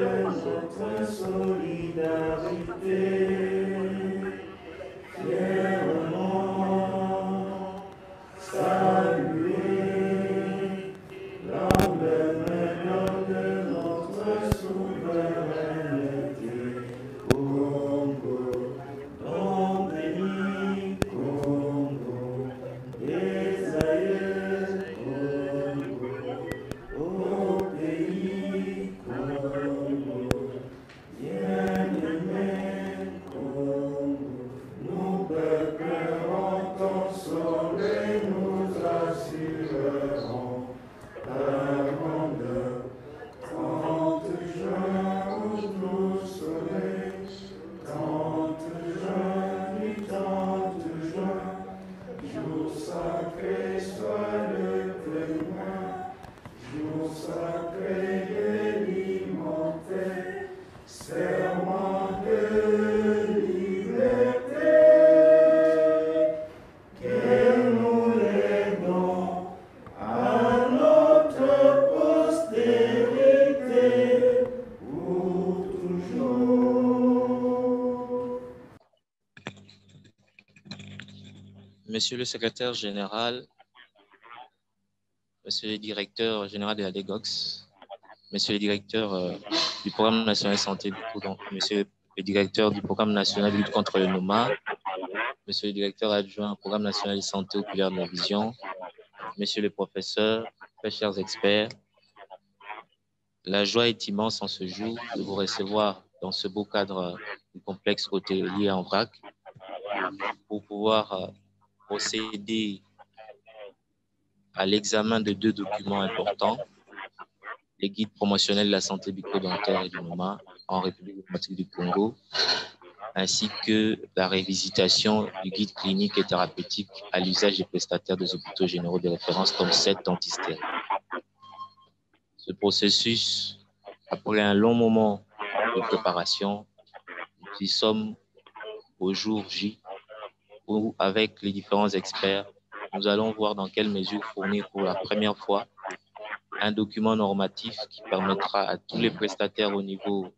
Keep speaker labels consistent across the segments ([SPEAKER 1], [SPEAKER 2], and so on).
[SPEAKER 1] notre solidarité, fièrement saluer l'emblème de notre souveraineté. Congo, don béni, Congo, des aïeux, Congo, au pays, Congo, bien-aimé, Congo, nous peuplерons ton soleil, nous assurerons un monde 30 juin au doux soleil, 30 juin du 30 juin, jour sacré soit le témoin, jour sacré de l'immonté, serment de liberté, que nous léguons à notre postérité pour toujours.
[SPEAKER 2] Monsieur le secrétaire général, monsieur le directeur général de la DEGOX, monsieur le directeur du programme national de santé du Coudon, monsieur le directeur du programme national de lutte contre le NOMA, monsieur le directeur adjoint au programme national de santé oculaire de la vision, monsieur le professeur, très chers experts, la joie est immense en ce jour de vous recevoir dans ce beau cadre du complexe hôtelier en vrac pour pouvoir procéder à l'examen de deux documents importants, les guides promotionnels de la santé bucco-dentaire et du NOMA en République démocratique du Congo, ainsi que la révisitation du guide clinique et thérapeutique à l'usage des prestataires des hôpitaux généraux de référence comme 7 dentistes. Ce processus, après un long moment de préparation, nous sommes au jour J où, avec les différents experts, nous allons voir dans quelle mesure fournir pour la première fois un document normatif qui permettra à tous les prestataires au niveau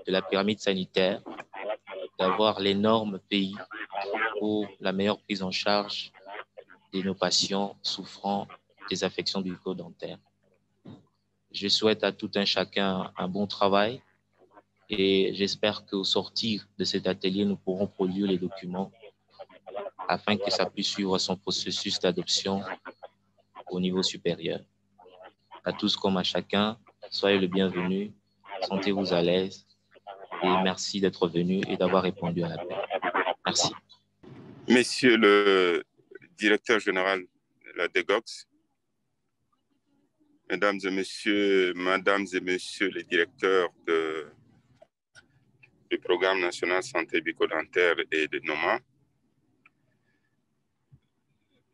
[SPEAKER 2] de la pyramide sanitaire d'avoir les normes pays pour la meilleure prise en charge de nos patients souffrant des affections bucco-dentaires. Je souhaite à tout un chacun un bon travail et j'espère qu'au sortir de cet atelier, nous pourrons produire les documents afin que ça puisse suivre son processus d'adoption au niveau supérieur. À tous comme à chacun, soyez le bienvenu, sentez-vous à l'aise et merci d'être venu et d'avoir répondu à l'appel. Merci.
[SPEAKER 3] Monsieur le directeur général de la DEGOX, mesdames et messieurs les directeurs du programme national santé bucco-dentaire et de NOMA,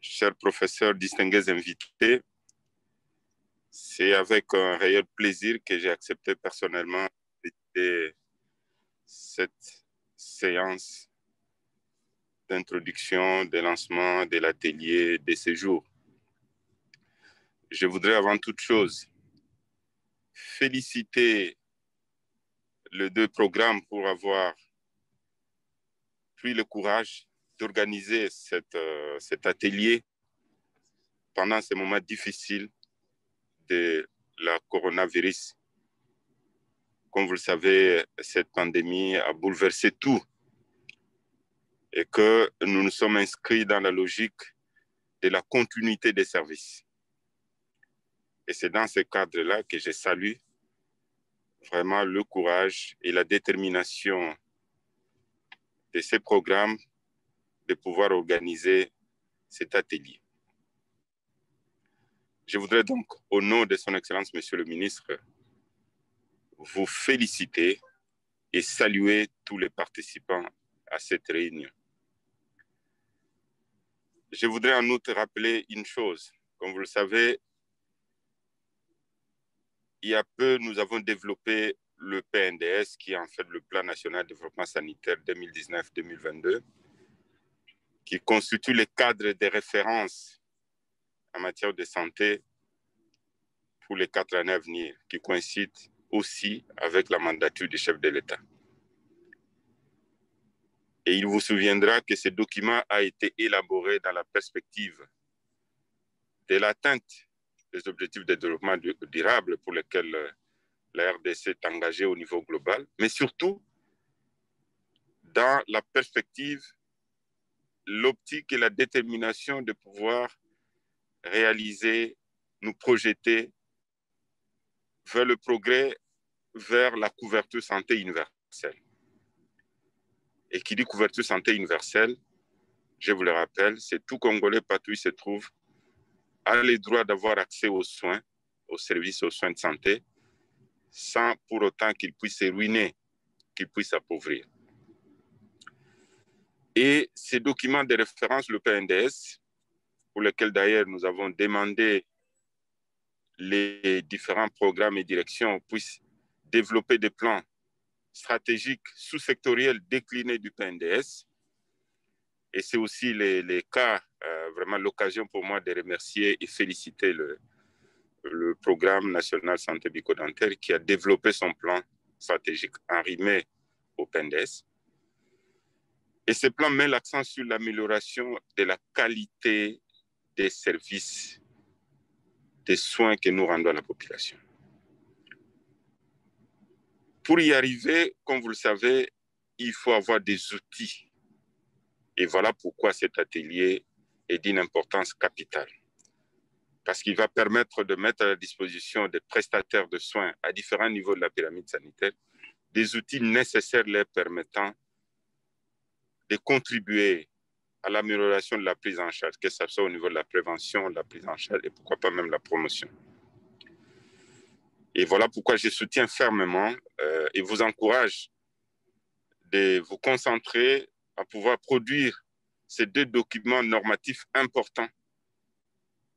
[SPEAKER 3] chers professeurs, distingués invités, c'est avec un réel plaisir que j'ai accepté personnellement de cette séance d'introduction, de lancement de l'atelier de ce jour. Je voudrais avant toute chose féliciter les deux programmes pour avoir pris le courage d'organiser cet atelier pendant ces moments difficiles de la coronavirus. Comme vous le savez, cette pandémie a bouleversé tout et que nous nous sommes inscrits dans la logique de la continuité des services. Et c'est dans ce cadre-là que je salue vraiment le courage et la détermination de ces programmes de pouvoir organiser cet atelier. Je voudrais donc, au nom de son Excellence, Monsieur le Ministre, vous féliciter et saluer tous les participants à cette réunion. Je voudrais en outre rappeler une chose. Comme vous le savez, il y a peu, nous avons développé le PNDS, qui est en fait le Plan national de développement sanitaire 2019-2022, qui constitue le cadre de référence en matière de santé pour les 4 années à venir, qui coïncide aussi avec la mandature du chef de l'État. Et il vous souviendra que ce document a été élaboré dans la perspective de l'atteinte des objectifs de développement durable pour lesquels la RDC est engagée au niveau global, mais surtout dans la perspective, l'optique et la détermination de pouvoir réaliser, nous projeter vers le progrès, vers la couverture santé universelle. Et qui dit couverture santé universelle, je vous le rappelle, c'est tout Congolais partout où il se trouve a le droit d'avoir accès aux soins, aux services, aux soins de santé, sans pour autant qu'il puisse se ruiner, qu'il puisse s'appauvrir. Et ces documents de référence, le PNDS, pour lesquels d'ailleurs nous avons demandé les différents programmes et directions puissent développer des plans stratégiques sous-sectoriels déclinés du PNDS. Et c'est aussi les cas, vraiment l'occasion pour moi de remercier et féliciter le programme national santé bucco-dentaire qui a développé son plan stratégique arrimé au PNDS. Et ce plan met l'accent sur l'amélioration de la qualité des services, des soins que nous rendons à la population. Pour y arriver, comme vous le savez, il faut avoir des outils. Et voilà pourquoi cet atelier est d'une importance capitale. Parce qu'il va permettre de mettre à la disposition des prestataires de soins à différents niveaux de la pyramide sanitaire des outils nécessaires leur permettant de contribuer à l'amélioration de la prise en charge, que ce soit au niveau de la prévention, de la prise en charge et pourquoi pas même la promotion. Et voilà pourquoi je soutiens fermement et vous encourage de vous concentrer à pouvoir produire ces deux documents normatifs importants.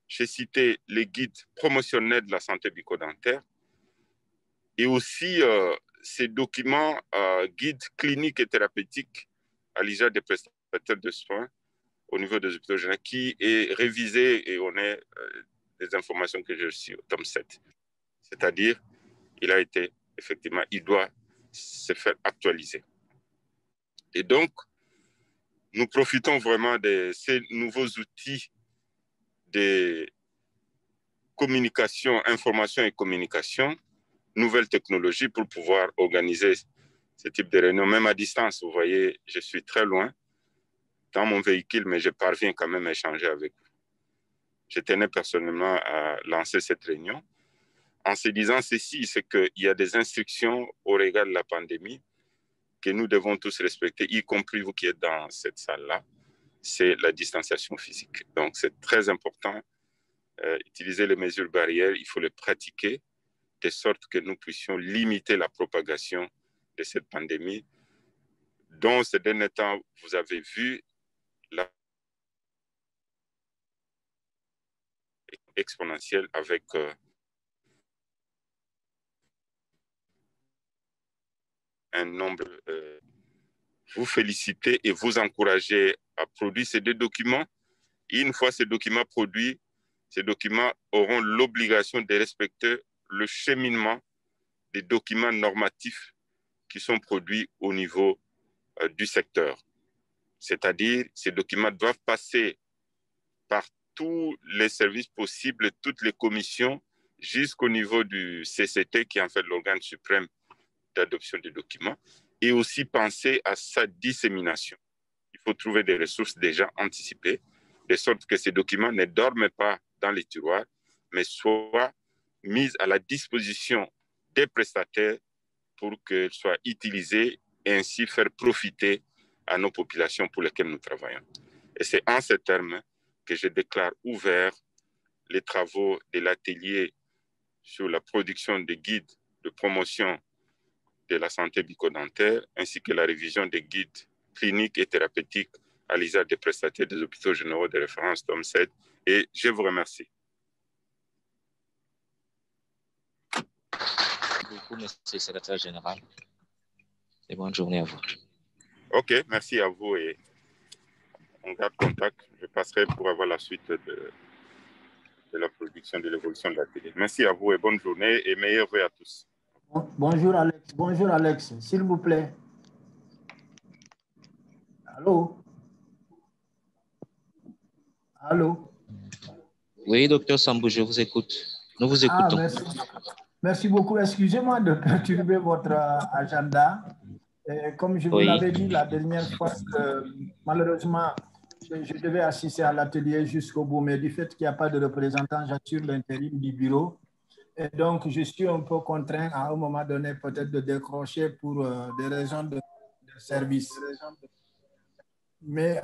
[SPEAKER 3] J'ai cité les guides promotionnels de la santé bucco-dentaire et aussi ces documents guides cliniques et thérapeutiques à l'usage des prestataires de soins au niveau des hôpitaux généraux qui est révisé et on a des informations que j'ai reçues au tome 7. C'est-à-dire, il a été, effectivement, il doit se faire actualiser. Et donc, nous profitons vraiment de ces nouveaux outils de communication, information et communication, nouvelles technologies pour pouvoir organiser ce type de réunion, même à distance. Vous voyez, je suis très loin dans mon véhicule, mais je parviens quand même à échanger avec vous. Je tenais personnellement à lancer cette réunion en se disant ceci, c'est qu'il y a des instructions au regard de la pandémie que nous devons tous respecter, y compris vous qui êtes dans cette salle-là, c'est la distanciation physique. Donc, c'est très important. Utiliser les mesures barrières, il faut les pratiquer de sorte que nous puissions limiter la propagation de cette pandémie dont ces derniers temps, vous avez vu la exponentielle avec un nombre. Vous féliciter et vous encourager à produire ces deux documents. Et une fois ces documents produits, ces documents auront l'obligation de respecter le cheminement des documents normatifs qui sont produits au niveau du secteur. C'est-à-dire, ces documents doivent passer par tous les services possibles, toutes les commissions, jusqu'au niveau du CCT, qui est en fait l'organe suprême d'adoption des documents, et aussi penser à sa dissémination. Il faut trouver des ressources déjà anticipées, de sorte que ces documents ne dorment pas dans les tiroirs, mais soient mis à la disposition des prestataires pour qu'ils soient utilisés et ainsi faire profiter à nos populations pour lesquelles nous travaillons. Et c'est en ces termes que je déclare ouvert les travaux de l'atelier sur la production des guides de promotion de la santé bucco-dentaire, ainsi que la révision des guides cliniques et thérapeutiques à l'usage des prestataires des hôpitaux généraux de référence, tome 7. Et je vous remercie.
[SPEAKER 2] Merci beaucoup, monsieur le secrétaire général. Et bonne journée à vous.
[SPEAKER 3] OK, merci à vous et on garde contact. Je passerai pour avoir la suite de la production, de l'évolution de l'atelier. Merci à vous et bonne journée et meilleurs vœux à tous.
[SPEAKER 4] Bonjour Alex. Bonjour Alex, s'il vous plaît. Allô? Allô?
[SPEAKER 2] Oui, docteur Sambou, je vous écoute. Nous vous
[SPEAKER 4] Ah,
[SPEAKER 2] écoutons.
[SPEAKER 4] merci. Merci beaucoup. Excusez-moi de perturber votre agenda. Et comme je vous
[SPEAKER 2] Oui.
[SPEAKER 4] l'avais dit la dernière fois, malheureusement, je devais assister à l'atelier jusqu'au bout, mais du fait qu'il n'y a pas de représentant, j'assure l'intérim du bureau. Et donc, je suis un peu contraint à un moment donné peut-être de décrocher pour des raisons de service. Mais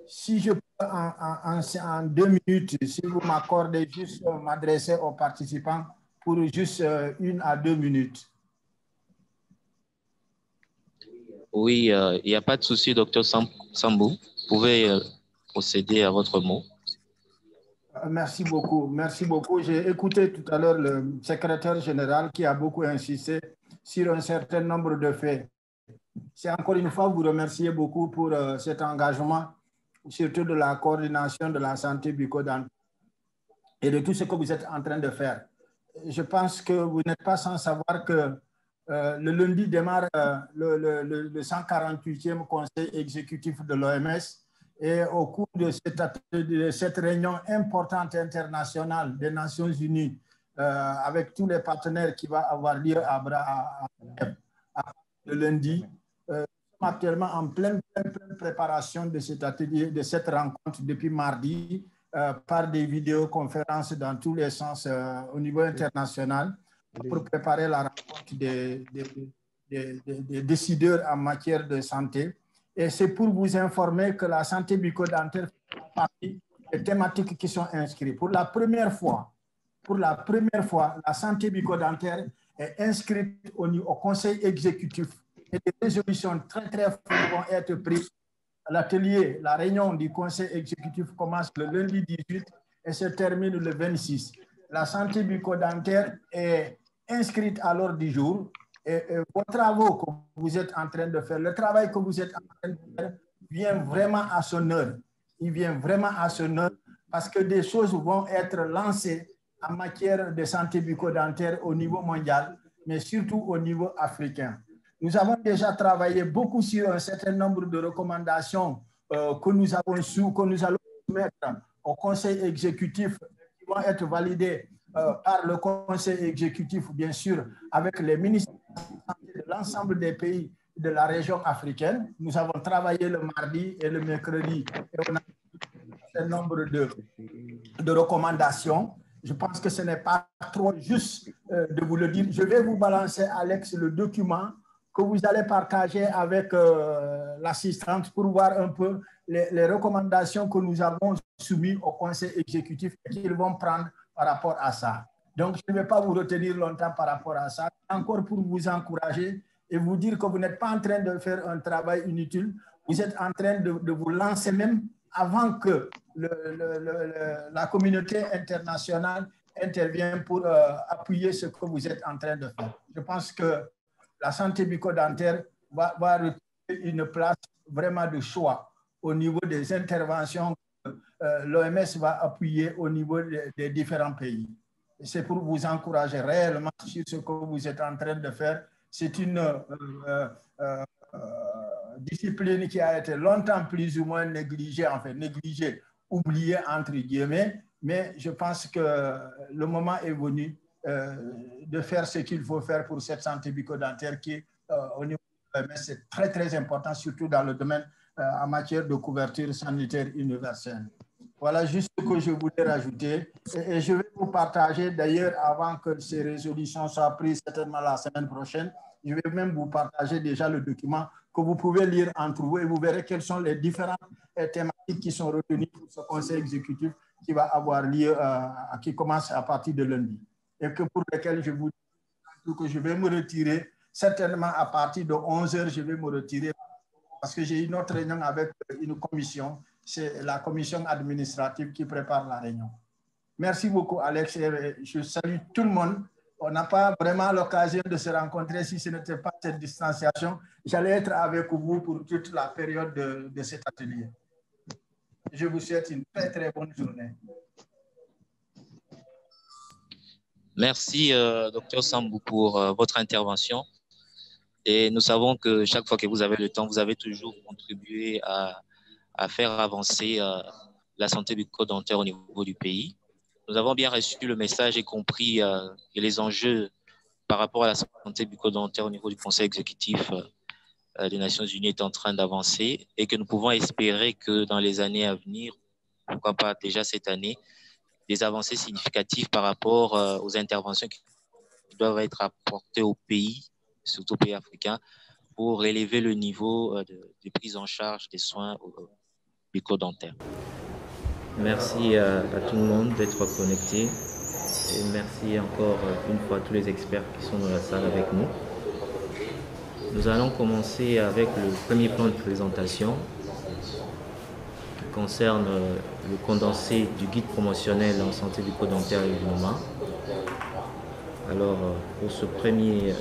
[SPEAKER 4] si je peux, en 2 minutes, si vous m'accordez juste m'adresser aux participants pour juste 1 à 2 minutes.
[SPEAKER 2] Oui, il n'y a pas de souci, docteur Sambou. Vous pouvez procéder à votre mot.
[SPEAKER 4] Merci beaucoup. Merci beaucoup. J'ai écouté tout à l'heure le secrétaire général qui a beaucoup insisté sur un certain nombre de faits. C'est encore une fois vous remercier beaucoup pour cet engagement, surtout de la coordination de la santé bucco-dentaire et de tout ce que vous êtes en train de faire. Je pense que vous n'êtes pas sans savoir que le lundi démarre le 148e conseil exécutif de l'OMS et au cours de cette réunion importante internationale des Nations Unies avec tous les partenaires qui va avoir lieu à le lundi, nous sommes actuellement en pleine préparation de cet atelier, de cette rencontre depuis mardi par des vidéoconférences dans tous les sens au niveau international pour préparer la rencontre des décideurs en matière de santé. Et c'est pour vous informer que la santé bucco-dentaire fait partie des thématiques qui sont inscrites. Pour la première fois, la santé bucco-dentaire est inscrite au Conseil exécutif et des résolutions très, très fortes vont être prises. L'atelier, la réunion du Conseil exécutif commence le lundi 18 et se termine le 26. La santé bucco-dentaire est inscrite à l'ordre du jour et vos travaux que vous êtes en train de faire, le travail que vous êtes en train de faire vient vraiment à son heure. Il vient vraiment à son heure parce que des choses vont être lancées en matière de santé bucco-dentaire au niveau mondial, mais surtout au niveau africain. Nous avons déjà travaillé beaucoup sur un certain nombre de recommandations que nous allons soumettre au Conseil exécutif qui vont être validées par le Conseil exécutif, bien sûr, avec les ministres de l'ensemble des pays de la région africaine. Nous avons travaillé le mardi et le mercredi et on a un certain nombre de recommandations. Je pense que ce n'est pas trop juste de vous le dire. Je vais vous balancer, Alex, le document que vous allez partager avec l'assistante pour voir un peu les recommandations que nous avons soumises au Conseil exécutif et qu'ils vont prendre par rapport à ça. Donc, je ne vais pas vous retenir longtemps par rapport à ça. Encore pour vous encourager et vous dire que vous n'êtes pas en train de faire un travail inutile. Vous êtes en train de vous lancer même avant que la communauté internationale intervienne pour appuyer ce que vous êtes en train de faire. Je pense que la santé bucco-dentaire va retrouver une place vraiment de choix au niveau des interventions que l'OMS va appuyer au niveau des différents pays. C'est pour vous encourager réellement sur ce que vous êtes en train de faire. C'est une discipline qui a été longtemps plus ou moins négligée, enfin négligée, oubliée entre guillemets, mais je pense que le moment est venu de faire ce qu'il faut faire pour cette santé bucco-dentaire qui, au niveau de l'OMS, c'est très, très important, surtout dans le domaine en matière de couverture sanitaire universelle. Voilà juste ce que je voulais rajouter. Et je vais vous partager, d'ailleurs, avant que ces résolutions soient prises, certainement la semaine prochaine, je vais même vous partager déjà le document que vous pouvez lire entre vous et vous verrez quelles sont les différentes thématiques qui sont retenues pour ce conseil exécutif qui va avoir lieu, qui commence à partir de lundi. Et que pour lesquels je vous dis que je vais me retirer, certainement à partir de 11h, je vais me retirer parce que j'ai une autre réunion avec une commission, c'est la commission administrative qui prépare la réunion. Merci beaucoup, Alex. Et je salue tout le monde. On n'a pas vraiment l'occasion de se rencontrer si ce n'était pas cette distanciation. J'allais être avec vous pour toute la période de cet atelier. Je vous souhaite une très, très bonne journée.
[SPEAKER 2] Merci, Dr Sambou, pour votre intervention. Et nous savons que chaque fois que vous avez le temps, vous avez toujours contribué à faire avancer la santé bucco-dentaire au niveau du pays. Nous avons bien reçu le message et compris que les enjeux par rapport à la santé bucco-dentaire au niveau du Conseil exécutif des Nations Unies est en train d'avancer et que nous pouvons espérer que dans les années à venir, pourquoi pas déjà cette année, des avancées significatives par rapport aux interventions qui doivent être apportées au pays, surtout aux pays africains, pour élever le niveau de prise en charge des soins bucco-dentaires.
[SPEAKER 5] Merci à tout le monde d'être connecté et merci encore une fois à tous les experts qui sont dans la salle avec nous. Nous allons commencer avec le premier plan de présentation qui concerne le condensé du guide promotionnel en santé bucco-dentaire et du NOMA. Alors, pour ce premier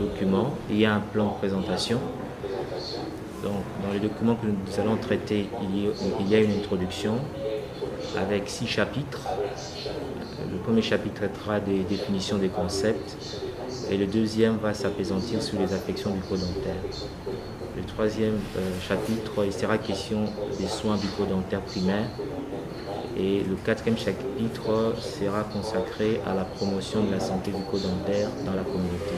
[SPEAKER 5] document, il y a un plan de présentation. Donc, dans les documents que nous allons traiter, il y a une introduction avec 6 chapitres. Le premier chapitre traitera des définitions des concepts et le deuxième va s'appesantir sur les affections bucco-dentaires. Le troisième chapitre, il sera question des soins bucco-dentaires primaires et le quatrième chapitre sera consacré à la promotion de la santé bucco-dentaire dans la communauté.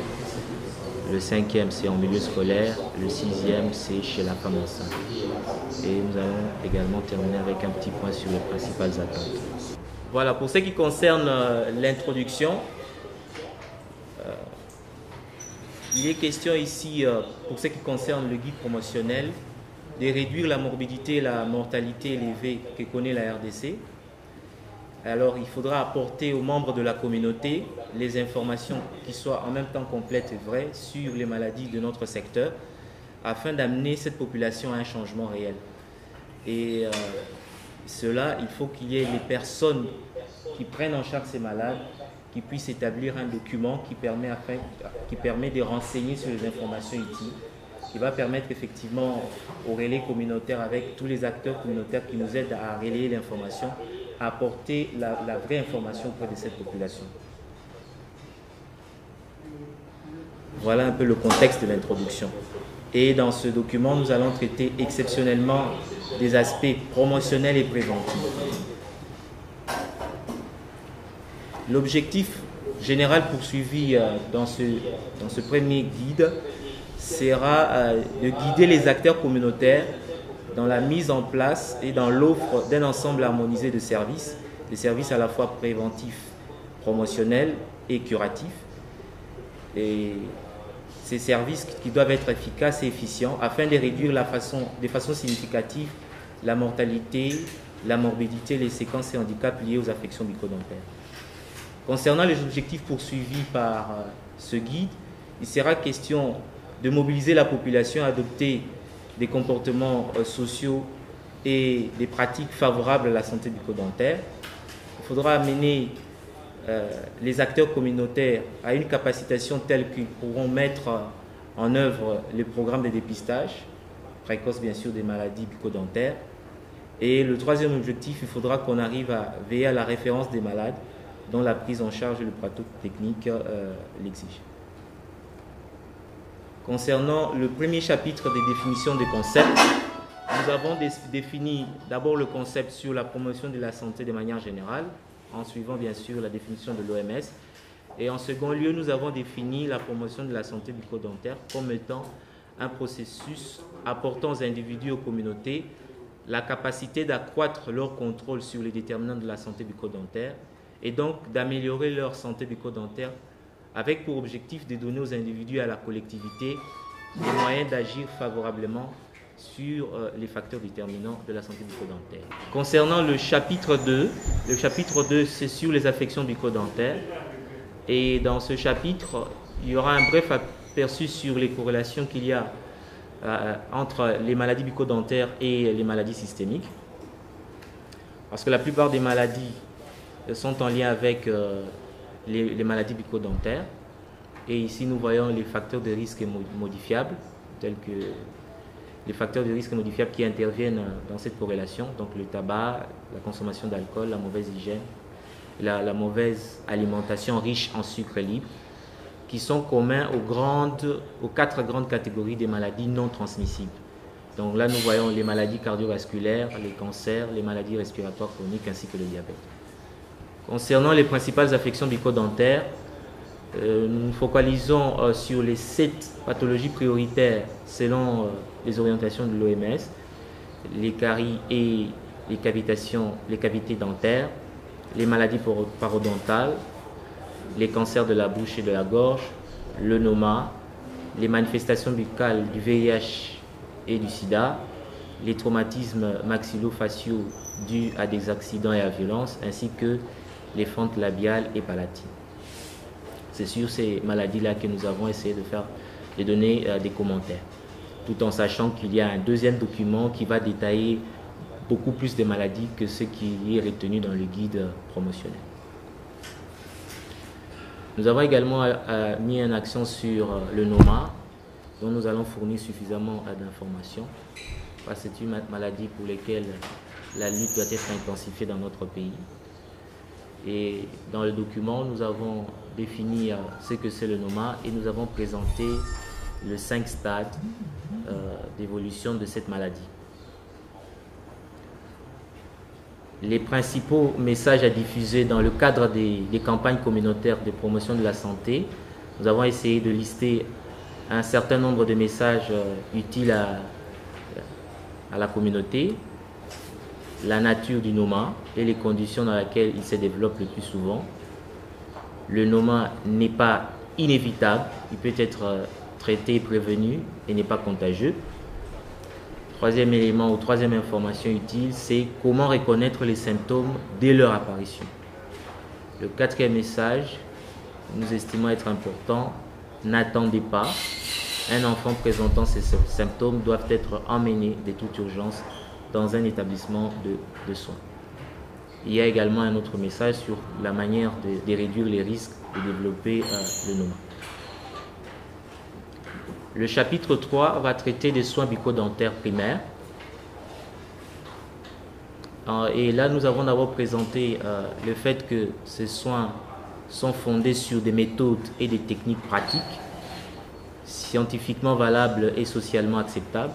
[SPEAKER 5] Le cinquième, c'est en milieu scolaire. Le sixième, c'est chez la femme enceinte. Et nous allons également terminer avec un petit point sur les principales attentes. Voilà, pour ce qui concerne l'introduction, il est question ici, pour ce qui concerne le guide promotionnel, de réduire la morbidité et la mortalité élevée que connaît la RDC. Alors, il faudra apporter aux membres de la communauté les informations qui soient en même temps complètes et vraies sur les maladies de notre secteur afin d'amener cette population à un changement réel. Et cela, il faut qu'il y ait les personnes qui prennent en charge ces malades qui puissent établir un document qui permet de renseigner sur les informations utiles, qui va permettre effectivement aux relais communautaires avec tous les acteurs communautaires qui nous aident à relayer l'information, à apporter la vraie information auprès de cette population. Voilà un peu le contexte de l'introduction. Et dans ce document, nous allons traiter exceptionnellement des aspects promotionnels et préventifs. L'objectif général poursuivi dans ce premier guide sera de guider les acteurs communautaires dans la mise en place et dans l'offre d'un ensemble harmonisé de services, des services à la fois préventifs, promotionnels et curatifs. Et ces services qui doivent être efficaces et efficients afin de réduire de façon significative la mortalité, la morbidité, les séquences et handicaps liés aux affections bucco-dentaires. Concernant les objectifs poursuivis par ce guide, il sera question de mobiliser la population à adopter des comportements sociaux et des pratiques favorables à la santé bucco-dentaire. Il faudra amener les acteurs communautaires à une capacitation telle qu'ils pourront mettre en œuvre les programmes de dépistage précoce, bien sûr, des maladies bucco-dentaires. Et le troisième objectif, il faudra qu'on arrive à veiller à la référence des malades dont la prise en charge et le plateau technique l'exigent. Concernant le premier chapitre des définitions des concepts, nous avons défini d'abord le concept sur la promotion de la santé de manière générale, en suivant bien sûr la définition de l'OMS. Et en second lieu, nous avons défini la promotion de la santé bucco-dentaire comme étant un processus apportant aux individus et aux communautés la capacité d'accroître leur contrôle sur les déterminants de la santé bucco-dentaire et donc d'améliorer leur santé bucco-dentaire avec pour objectif de donner aux individus et à la collectivité les moyens d'agir favorablement sur les facteurs déterminants de la santé bucco-dentaire. Concernant le chapitre 2, c'est sur les affections bucco-dentaires et dans ce chapitre, il y aura un bref aperçu sur les corrélations qu'il y a entre les maladies bucco-dentaires et les maladies systémiques parce que la plupart des maladies sont en lien avec les maladies bucco-dentaires. Et ici, nous voyons les facteurs de risque modifiables, tels que les facteurs de risque modifiables qui interviennent dans cette corrélation, donc le tabac, la consommation d'alcool, la mauvaise hygiène la mauvaise alimentation riche en sucre libre, qui sont communs aux 4 grandes catégories des maladies non transmissibles. Donc là, nous voyons les maladies cardiovasculaires, les cancers, les maladies respiratoires chroniques ainsi que le diabète. Concernant les principales affections bucco-dentaires, nous nous focalisons sur les 7 pathologies prioritaires selon les orientations de l'OMS, les caries et les cavités dentaires, les maladies parodontales, les cancers de la bouche et de la gorge, le noma, les manifestations buccales du VIH et du sida, les traumatismes maxillofaciaux dus à des accidents et à violence, ainsi que les fentes labiales et palatines. C'est sur ces maladies-là que nous avons essayé de donner des commentaires, tout en sachant qu'il y a un deuxième document qui va détailler beaucoup plus de maladies que ce qui est retenu dans le guide promotionnel. Nous avons également mis un accent sur le noma, dont nous allons fournir suffisamment d'informations. C'est une maladie pour laquelle la lutte doit être intensifiée dans notre pays. Et dans le document, nous avons défini ce que c'est le noma et nous avons présenté les 5 stades d'évolution de cette maladie. Les principaux messages à diffuser dans le cadre des campagnes communautaires de promotion de la santé, nous avons essayé de lister un certain nombre de messages utiles à la communauté, la nature du noma et les conditions dans lesquelles il se développe le plus souvent. Le noma n'est pas inévitable, il peut être traité et prévenu et n'est pas contagieux. Troisième élément ou troisième information utile, c'est comment reconnaître les symptômes dès leur apparition. Le 4e message, nous estimons être important, n'attendez pas. Un enfant présentant ces symptômes doit être emmené de toute urgence dans un établissement de soins. Il y a également un autre message sur la manière de réduire les risques de développer le noma. Le chapitre 3 va traiter des soins bucco-dentaires primaires. Et là, nous avons d'abord présenté le fait que ces soins sont fondés sur des méthodes et des techniques pratiques, scientifiquement valables et socialement acceptables,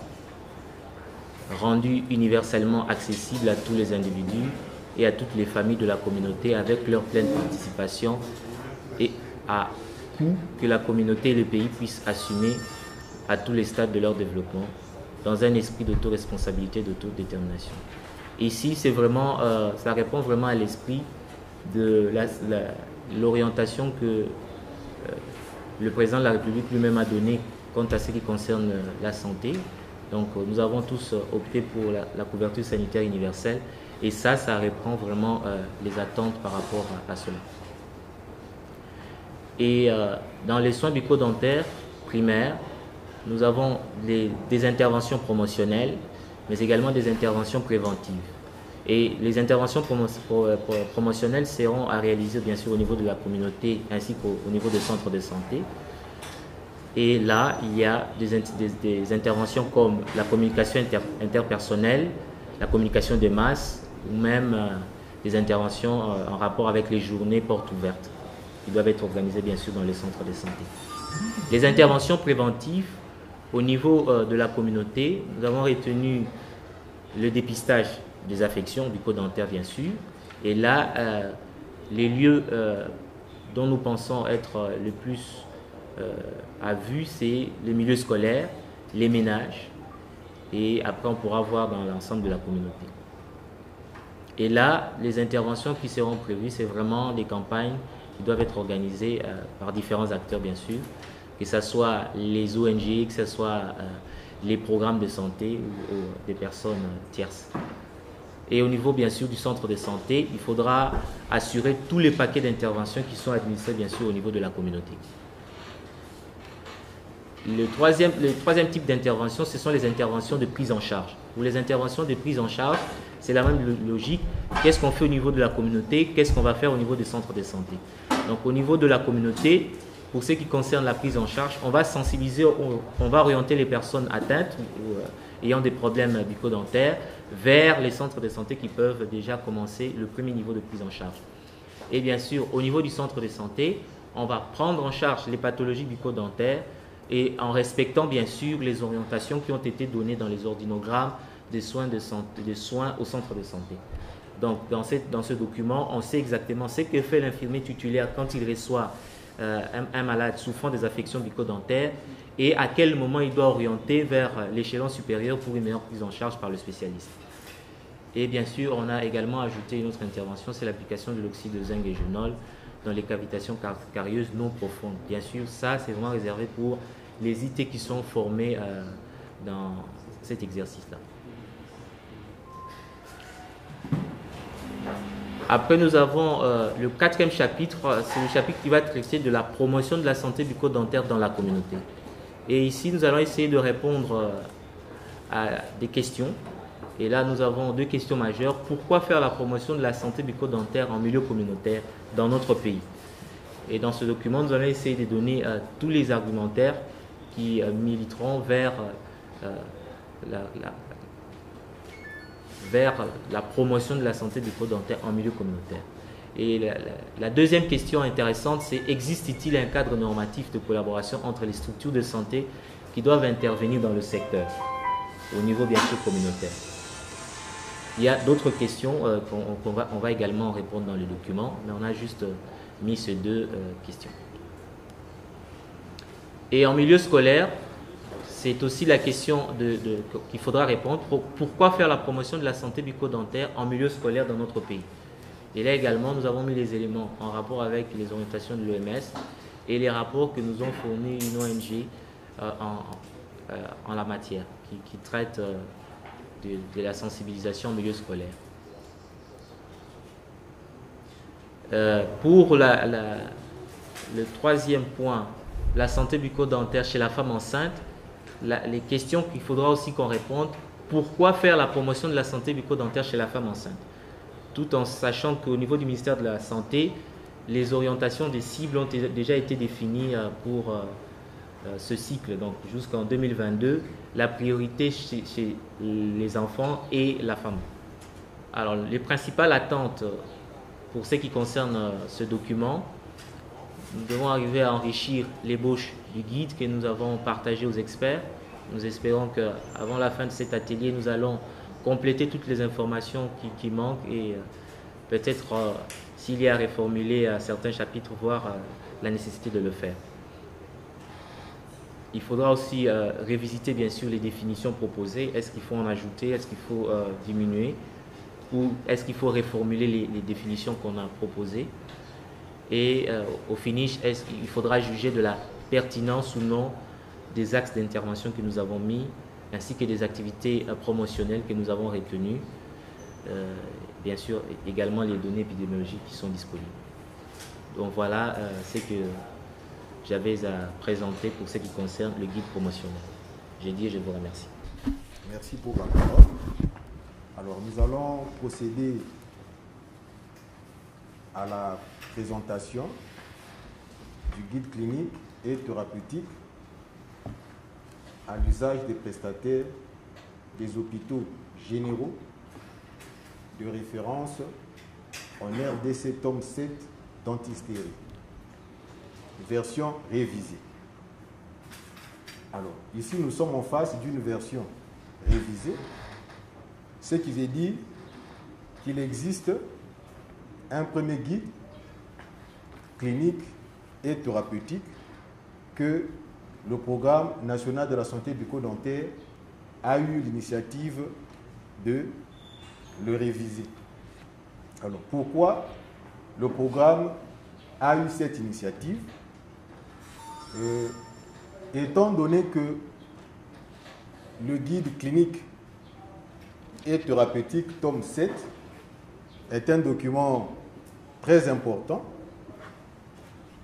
[SPEAKER 5] rendus universellement accessibles à tous les individus et à toutes les familles de la communauté avec leur pleine participation et à coût que la communauté et le pays puissent assumer à tous les stades de leur développement dans un esprit d'autoresponsabilité, d'autodétermination. Ici, c'est vraiment, ça répond vraiment à l'esprit de l'orientation que le président de la République lui-même a donnée quant à ce qui concerne la santé. Donc, nous avons tous opté pour la couverture sanitaire universelle et ça reprend vraiment les attentes par rapport à cela. Et dans les soins bucco-dentaires primaires, nous avons des interventions promotionnelles, mais également des interventions préventives. Et les interventions promotionnelles seront à réaliser bien sûr au niveau de la communauté ainsi qu'au niveau des centres de santé. Et là, il y a des interventions comme la communication interpersonnelle, la communication de masse, ou même des interventions en rapport avec les journées portes ouvertes, qui doivent être organisées bien sûr dans les centres de santé. Les interventions préventives, au niveau de la communauté, nous avons retenu le dépistage des affections bucco-dentaires bien sûr. Et là, les lieux dont nous pensons être le plus à vue, c'est le milieu scolaire, les ménages, et après on pourra voir dans l'ensemble de la communauté. Et là, les interventions qui seront prévues, c'est vraiment des campagnes qui doivent être organisées par différents acteurs bien sûr, que ce soit les ONG, que ce soit les programmes de santé ou des personnes tierces. Et au niveau bien sûr du centre de santé, il faudra assurer tous les paquets d'interventions qui sont administrés bien sûr au niveau de la communauté. Le troisième type d'intervention, ce sont les interventions de prise en charge. Pour les interventions de prise en charge, c'est la même logique. Qu'est-ce qu'on fait au niveau de la communauté? Qu'est-ce qu'on va faire au niveau des centres de santé? Donc au niveau de la communauté, pour ce qui concerne la prise en charge, on va sensibiliser, on va orienter les personnes atteintes ou ayant des problèmes bucco-dentaires vers les centres de santé qui peuvent déjà commencer le premier niveau de prise en charge. Et bien sûr, au niveau du centre de santé, on va prendre en charge les pathologies bucco-dentaires et en respectant bien sûr les orientations qui ont été données dans les ordinogrammes des soins au centre de santé. Donc dans ce document, on sait exactement ce que fait l'infirmier titulaire quand il reçoit un malade souffrant des affections bucco-dentaires et à quel moment il doit orienter vers l'échelon supérieur pour une meilleure prise en charge par le spécialiste. Et bien sûr, on a également ajouté une autre intervention, c'est l'application de l'oxyde de zinc et génol dans les cavitations carieuses non profondes. Bien sûr, ça, c'est vraiment réservé pour les IT qui sont formés dans cet exercice-là. Après, nous avons le 4e chapitre, c'est le chapitre qui va traiter de la promotion de la santé bucco-dentaire dans la communauté. Et ici, nous allons essayer de répondre à des questions. Et là, nous avons 2 questions majeures. Pourquoi faire la promotion de la santé bucco-dentaire en milieu communautaire dans notre pays? Et dans ce document, nous allons essayer de donner tous les argumentaires qui militeront vers la promotion de la santé bucco-dentaire en milieu communautaire. Et la deuxième question intéressante, c'est existe-t-il un cadre normatif de collaboration entre les structures de santé qui doivent intervenir dans le secteur, au niveau bien sûr communautaire? Il y a d'autres questions qu'on va également répondre dans le document, mais on a juste mis ces 2 questions. Et en milieu scolaire, c'est aussi la question qu'il faudra répondre. Pourquoi faire la promotion de la santé bucco-dentaire en milieu scolaire dans notre pays? Et là également, nous avons mis les éléments en rapport avec les orientations de l'OMS et les rapports que nous ont fournis une ONG en la matière, qui traite de la sensibilisation en milieu scolaire. Pour le 3e point, la santé bucco-dentaire chez la femme enceinte, les questions qu'il faudra aussi qu'on réponde, pourquoi faire la promotion de la santé bucco-dentaire chez la femme enceinte? Tout en sachant qu'au niveau du ministère de la Santé, les orientations des cibles ont déjà été définies pour ce cycle, donc jusqu'en 2022, la priorité chez les enfants et la femme. Alors, les principales attentes pour ce qui concerne ce document, nous devons arriver à enrichir l'ébauche du guide que nous avons partagé aux experts. Nous espérons qu'avant la fin de cet atelier, nous allons compléter toutes les informations qui manquent et peut-être, s'il y a à reformuler certains chapitres, voir la nécessité de le faire. Il faudra aussi révisiter bien sûr les définitions proposées. Est-ce qu'il faut en ajouter? Est-ce qu'il faut diminuer? Ou est-ce qu'il faut reformuler les définitions qu'on a proposées? Et au finish, est-ce qu'il faudra juger de la pertinence ou non des axes d'intervention que nous avons mis, ainsi que des activités promotionnelles que nous avons retenues. Bien sûr, également les données épidémiologiques qui sont disponibles. Donc voilà ce que j'avais à présenter pour ce qui concerne le guide promotionnel. J'ai dit et je vous remercie.
[SPEAKER 6] Merci pour la parole. Alors nous allons procéder à la présentation du guide clinique et thérapeutique à l'usage des prestataires des hôpitaux généraux de référence en RDC tome 7 dentisterie, version révisée. Alors, ici, nous sommes en face d'une version révisée, ce qui veut dire qu'il existe un premier guide clinique et thérapeutique que le Programme national de la santé bucco-dentaire a eu l'initiative de le réviser. Alors, pourquoi le programme a eu cette initiative? Étant donné que le guide clinique et thérapeutique tome 7 est un document très important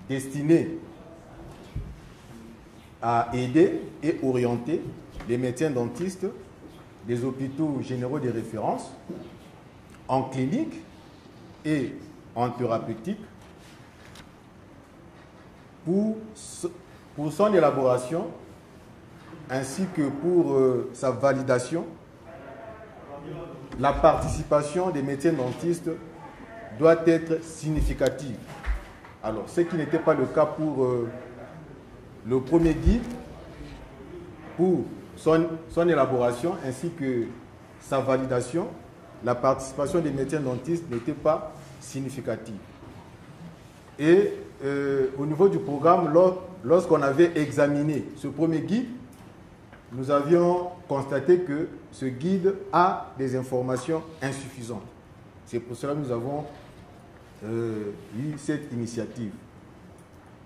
[SPEAKER 6] destiné à aider et orienter les médecins dentistes des hôpitaux généraux de référence en clinique et en thérapeutique pour son élaboration ainsi que pour sa validation, la participation des médecins dentistes doit être significative. Alors, ce qui n'était pas le cas pour le premier guide, pour son élaboration ainsi que sa validation, la participation des médecins dentistes n'était pas significative. Et au niveau du programme, lorsqu'on avait examiné ce premier guide, nous avions constaté que ce guide a des informations insuffisantes. C'est pour cela que nous avons eu cette initiative.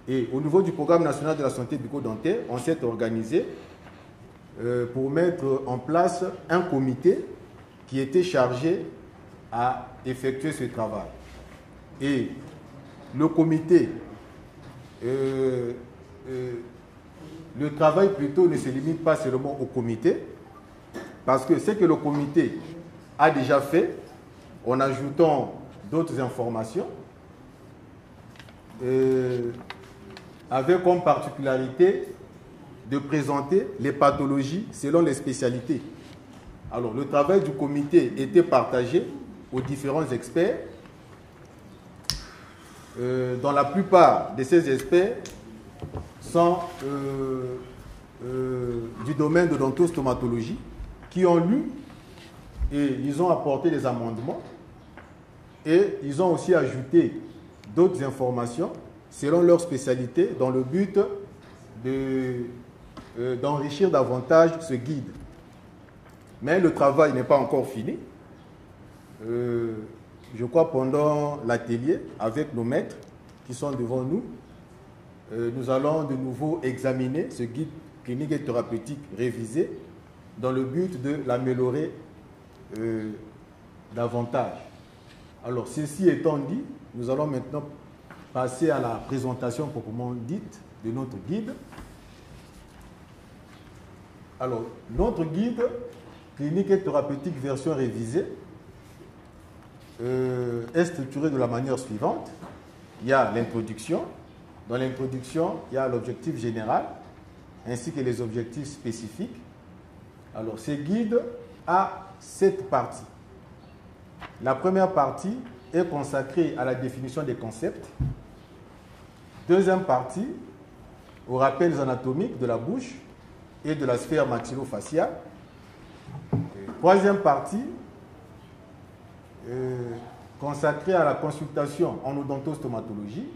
[SPEAKER 6] Et au niveau du programme national de la santé bucco-dentaire, on s'est organisé pour mettre en place un comité qui était chargé à effectuer ce travail. Et le comité, le travail plutôt ne se limite pas seulement au comité, parce que ce que le comité a déjà fait, en ajoutant d'autres informations, avait comme particularité de présenter les pathologies selon les spécialités. Alors, le travail du comité était partagé aux différents experts. Dans la plupart de ces experts sont du domaine de l'odontostomatologie qui ont lu et ils ont apporté des amendements et ils ont aussi ajouté d'autres informations selon leur spécialité dans le but d'enrichir davantage ce guide. Mais le travail n'est pas encore fini. Je crois pendant l'atelier, avec nos maîtres qui sont devant nous, nous allons de nouveau examiner ce guide clinique et thérapeutique révisé dans le but de l'améliorer davantage. Alors, ceci étant dit, nous allons maintenant passer à la présentation proprement dite de notre guide. Alors, notre guide clinique et thérapeutique version révisée est structuré de la manière suivante. Il y a l'introduction. Dans l'introduction, il y a l'objectif général ainsi que les objectifs spécifiques. Alors, ce guide a 7 parties. La première partie est consacrée à la définition des concepts. Deuxième partie, aux rappels anatomiques de la bouche et de la sphère maxillofaciale. Troisième partie, consacrée à la consultation en odontostomatologie.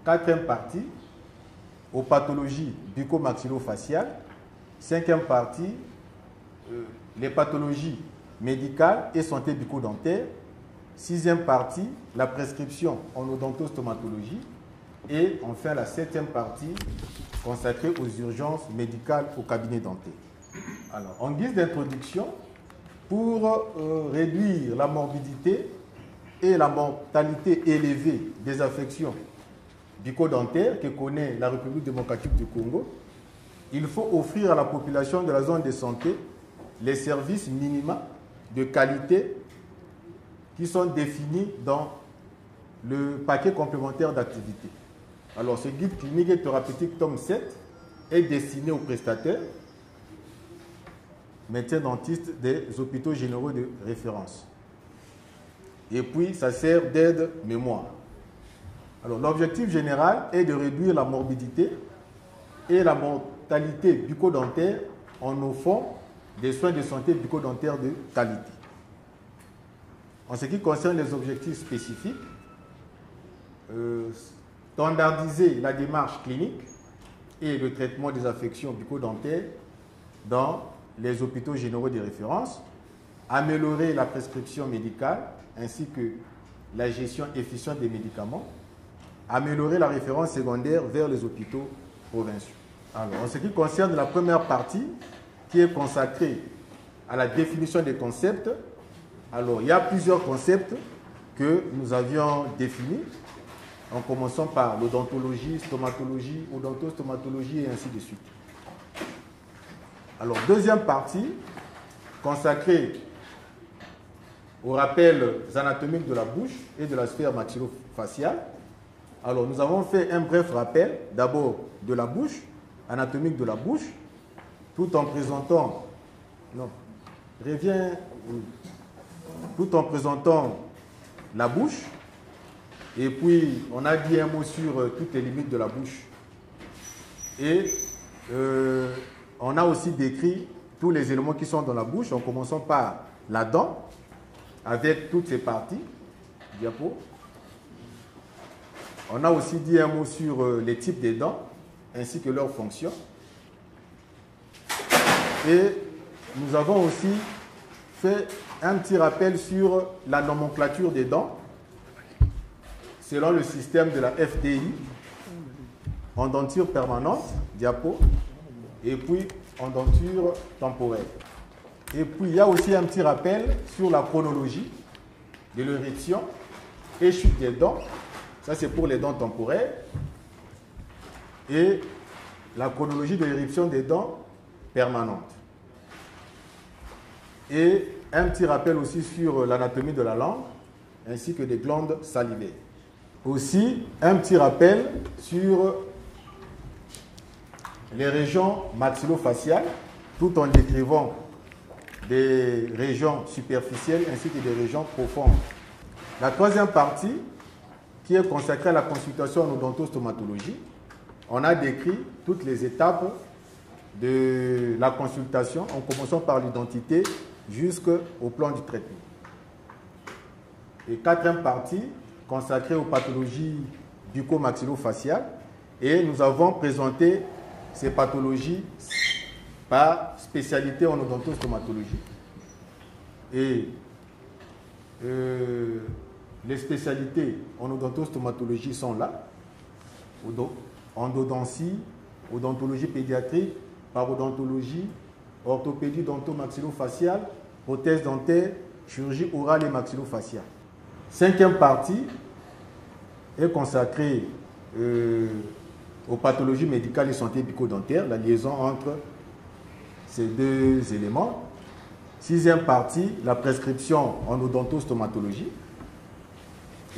[SPEAKER 6] Quatrième partie, aux pathologies bucco-maxillofaciales. Cinquième partie, les pathologies médicales et santé bucco-dentaire. Sixième partie, la prescription en odontostomatologie. Et enfin, la septième partie, consacrée aux urgences médicales au cabinet dentaire. Alors, en guise d'introduction, pour réduire la morbidité et la mortalité élevée des affections bucco-dentaires que connaît la République démocratique du Congo, il faut offrir à la population de la zone de santé les services minima de qualité qui sont définis dans le paquet complémentaire d'activités. Alors, ce guide clinique et thérapeutique tome 7 est destiné aux prestataires, médecins dentistes des hôpitaux généraux de référence. Et puis, ça sert d'aide mémoire. Alors, l'objectif général est de réduire la morbidité et la mortalité bucco-dentaire en offrant des soins de santé bucco-dentaire de qualité. En ce qui concerne les objectifs spécifiques, standardiser la démarche clinique et le traitement des affections bucco-dentaires dans les hôpitaux généraux de référence, améliorer la prescription médicale ainsi que la gestion efficiente des médicaments, améliorer la référence secondaire vers les hôpitaux provinciaux. Alors, en ce qui concerne la première partie, qui est consacrée à la définition des concepts, alors il y a plusieurs concepts que nous avions définis, en commençant par l'odontologie, stomatologie, odontostomatologie et ainsi de suite. Alors, deuxième partie, consacrée aux rappels anatomiques de la bouche et de la sphère maxillofaciale. Alors, nous avons fait un bref rappel, d'abord de la bouche, anatomique de la bouche, tout en présentant, tout en présentant la bouche Et puis, on a dit un mot sur toutes les limites de la bouche. Et on a aussi décrit tous les éléments qui sont dans la bouche, en commençant par la dent, avec toutes ses parties. Diapo. On a aussi dit un mot sur les types des dents, ainsi que leurs fonctions. Et nous avons aussi fait un petit rappel sur la nomenclature des dents, selon le système de la FDI, en denture permanente, diapo, et puis en denture temporaire. Et puis il y a aussi un petit rappel sur la chronologie de l'éruption et chute des dents. Ça, c'est pour les dents temporaires. Et la chronologie de l'éruption des dents permanentes. Et un petit rappel aussi sur l'anatomie de la langue, ainsi que des glandes salivaires. Aussi, un petit rappel sur les régions maxillofaciales, tout en décrivant des régions superficielles ainsi que des régions profondes. La troisième partie, qui est consacrée à la consultation en odontostomatologie, on a décrit toutes les étapes de la consultation, en commençant par l'identité jusqu'au plan du traitement. Et quatrième partie, consacrée aux pathologies bucco-maxillofaciales, et nous avons présenté ces pathologies par spécialité en odontostomatologie. Et les spécialités en odontostomatologie sont là: endodontie, odontologie pédiatrique, parodontologie, orthopédie dentomaxillofaciale, prothèse dentaire, chirurgie orale et maxillofaciale. Cinquième partie est consacrée aux pathologies médicales et santé bucco-dentaire, la liaison entre ces deux éléments. Sixième partie, la prescription en odontostomatologie.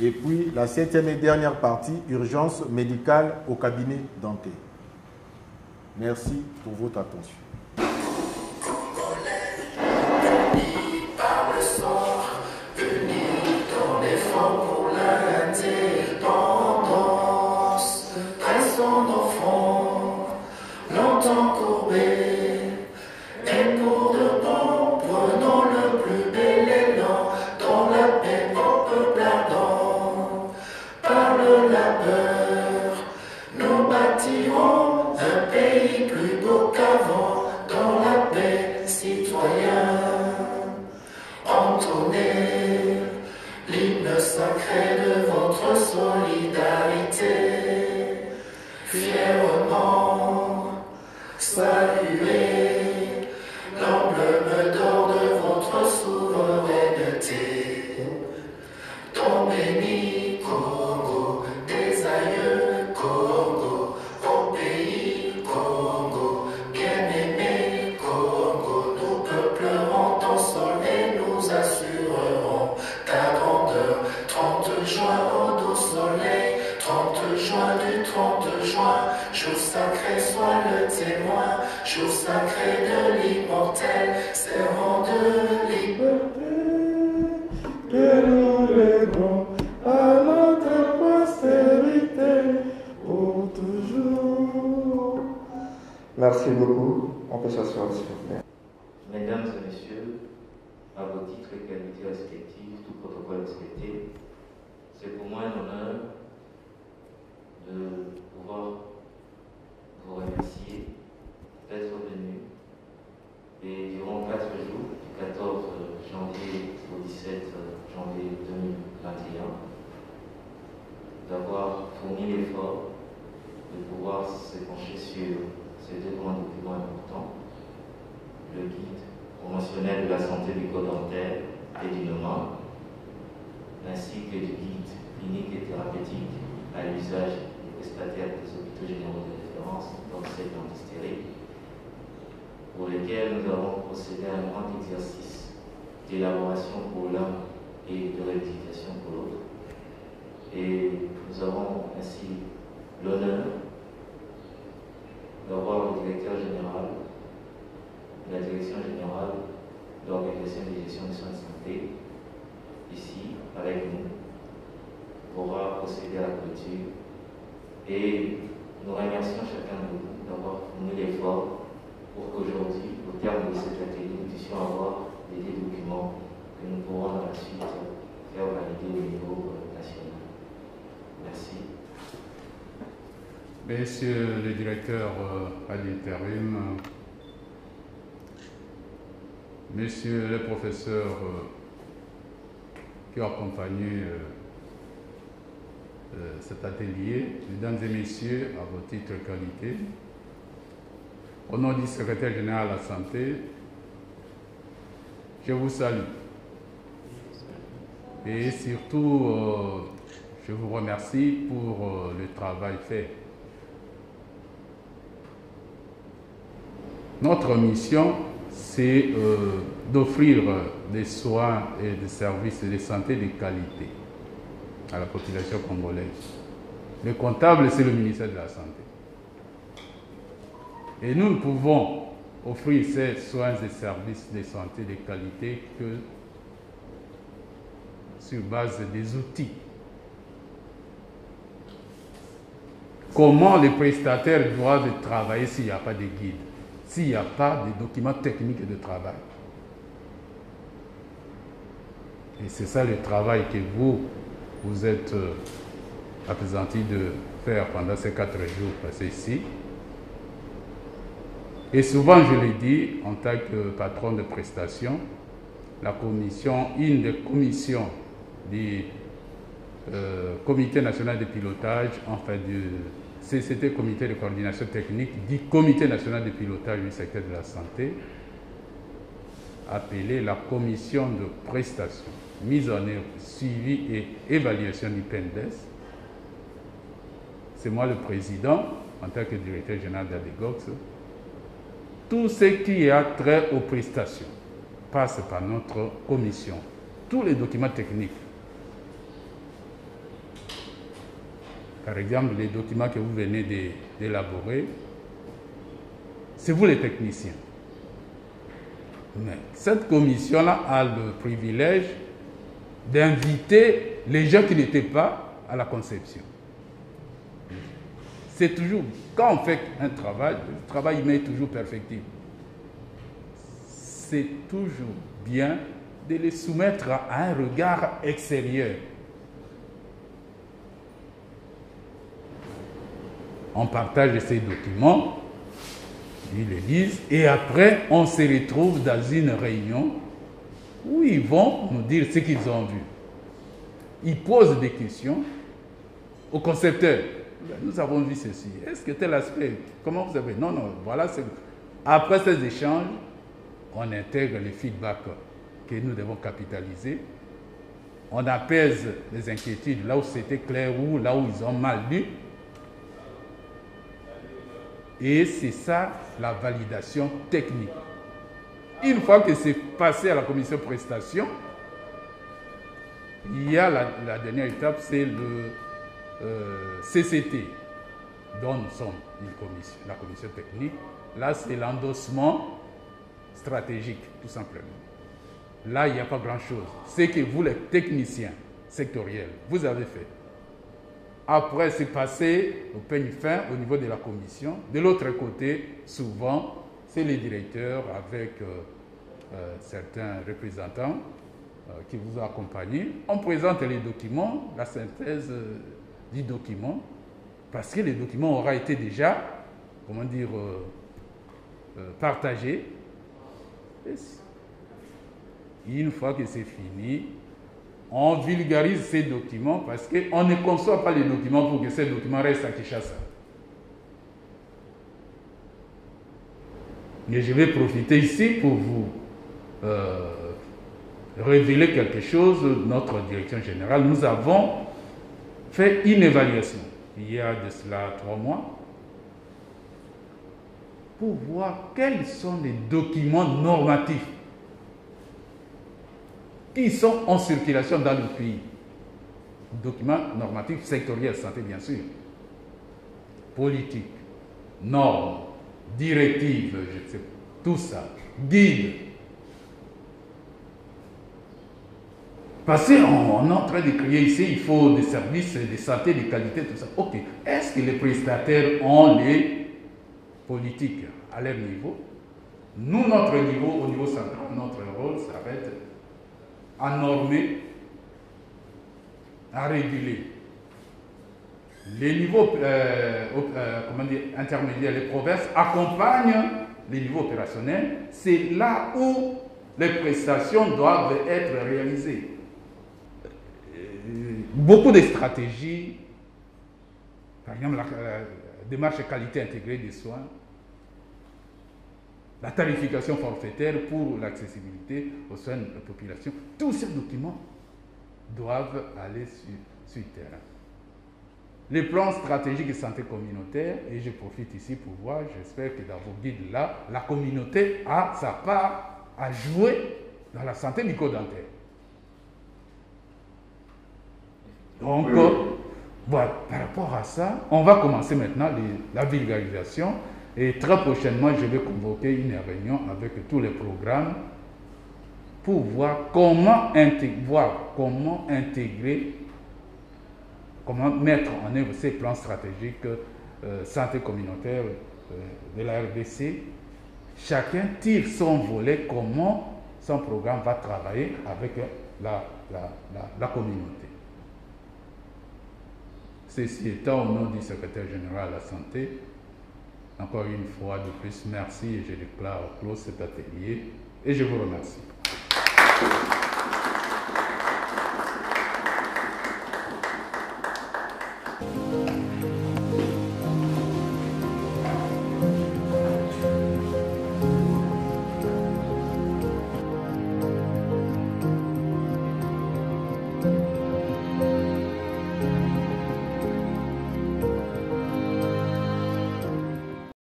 [SPEAKER 6] Et puis la septième et dernière partie, urgence médicale au cabinet dentaire. Merci pour votre attention.
[SPEAKER 7] Merci beaucoup. On peut s'asseoir, s'il vous plaît.
[SPEAKER 5] Mesdames et messieurs, à vos titres et qualités respectives, tout protocole respecté, c'est pour moi un honneur de pouvoir vous remercier d'être venu. Et durant 4 jours, du 14 janvier au 17 janvier 2021, d'avoir fourni l'effort de pouvoir se pencher sur ces deux grands documents importants: le guide promotionnel de la santé bucco-dentaire et du NOMA, ainsi que du guide clinique et thérapeutique à l'usage des prestataires des hôpitaux généraux de référence dans cette dentisterie, pour lesquels nous avons procédé à un grand exercice d'élaboration pour l'un et de rectification pour l'autre. Et nous avons ainsi l'honneur d'avoir le directeur général de la Direction générale de l'Organisation de gestion des soins de santé ici avec nous, pourra procéder à la clôture. Et nous remercions chacun de vous d'avoir fourni l'effort pour qu'aujourd'hui, au terme de cet atelier, nous puissions avoir des documents que nous pourrons dans la suite faire valider au niveau national. Merci.
[SPEAKER 8] Monsieur le directeur à l'intérim, Monsieur le professeur qui a accompagné cet atelier, mesdames et messieurs, à vos titres et qualités, au nom du secrétaire général de la Santé, je vous salue. Et surtout, je vous remercie pour le travail fait. Notre mission, c'est d'offrir des soins et des services de santé de qualité à la population congolaise. Le comptable, c'est le ministère de la Santé. Et nous ne pouvons offrir ces soins et services de santé de qualité que sur base des outils. Comment les prestataires doivent travailler s'il n'y a pas de guide, s'il n'y a pas de documents techniques de travail? Et c'est ça le travail que vous êtes appesantis de faire pendant ces 4 jours passés ici. Et souvent, je l'ai dit, en tant que patron de prestation, la commission, une des commissions du Comité national de pilotage, enfin du CCT, Comité de coordination technique, du Comité national de pilotage du secteur de la santé, appelée la commission de prestation, mise en œuvre, suivi et évaluation du PNDES. C'est moi le président, en tant que directeur général d'ADEGOX. Tout ce qui a trait aux prestations passe par notre commission. Tous les documents techniques. Par exemple, les documents que vous venez d'élaborer, c'est vous les techniciens. Mais cette commission-là a le privilège d'inviter les gens qui n'étaient pas à la conception. C'est toujours, quand on fait un travail, le travail humain est toujours perfectible. C'est toujours bien de les soumettre à un regard extérieur. On partage ces documents, ils les lisent, et après, on se retrouve dans une réunion où ils vont nous dire ce qu'ils ont vu. Ils posent des questions au concepteur. Nous avons vu ceci. Est-ce que tel aspect, comment vous avez... Non, non, voilà. Après ces échanges, on intègre les feedbacks que nous devons capitaliser. On apaise les inquiétudes là où c'était clair ou là où ils ont mal lu. Et c'est ça la validation technique. Une fois que c'est passé à la commission prestation, il y a la dernière étape, c'est le CCT, dont nous sommes la commission technique. Là, c'est l'endossement stratégique, tout simplement. Là, il n'y a pas grand-chose. C'est que vous, les techniciens sectoriels, vous avez fait. Après, c'est passé au peigne fin au niveau de la commission. De l'autre côté, souvent, c'est les directeurs avec certains représentants qui vous accompagnent. On présente les documents, la synthèse du document, parce que le document aura été déjà, comment dire, partagé. Et une fois que c'est fini, on vulgarise ces documents parce qu'on ne conçoit pas les documents pour que ces documents restent à Kinshasa. Mais je vais profiter ici pour vous révéler quelque chose. Notre direction générale, nous avons fait une évaluation il y a de cela 3 mois pour voir quels sont les documents normatifs qui sont en circulation dans le pays. Documents normatifs sectoriels, santé bien sûr, politique, normes, directives, je sais, tout ça, guide. Parce qu'on est en train de créer ici, il faut des services de santé, de qualité, tout ça. Ok, est-ce que les prestataires ont les politiques à leur niveau? Nous, notre niveau, au niveau central, notre rôle, ça va être à normer, à réguler. Les niveaux intermédiaires, les provinces accompagnent les niveaux opérationnels. C'est là où les prestations doivent être réalisées. Beaucoup de stratégies, par exemple la démarche qualité intégrée des soins, la tarification forfaitaire pour l'accessibilité aux soins de la population, tous ces documents doivent aller sur le terrain. Les plans stratégiques de santé communautaire, et je profite ici pour voir, j'espère que dans vos guides-là, la communauté a sa part à jouer dans la santé bucco-dentaire. Donc, voilà, par rapport à ça, on va commencer maintenant la vulgarisation. Et très prochainement, je vais convoquer une réunion avec tous les programmes pour voir comment intégrer, comment mettre en œuvre ces plans stratégiques santé communautaire de la RDC. Chacun tire son volet, comment son programme va travailler avec la communauté. Ceci étant, au nom du secrétaire général de la Santé, encore une fois de plus, merci et je déclare clos cet atelier et je vous remercie.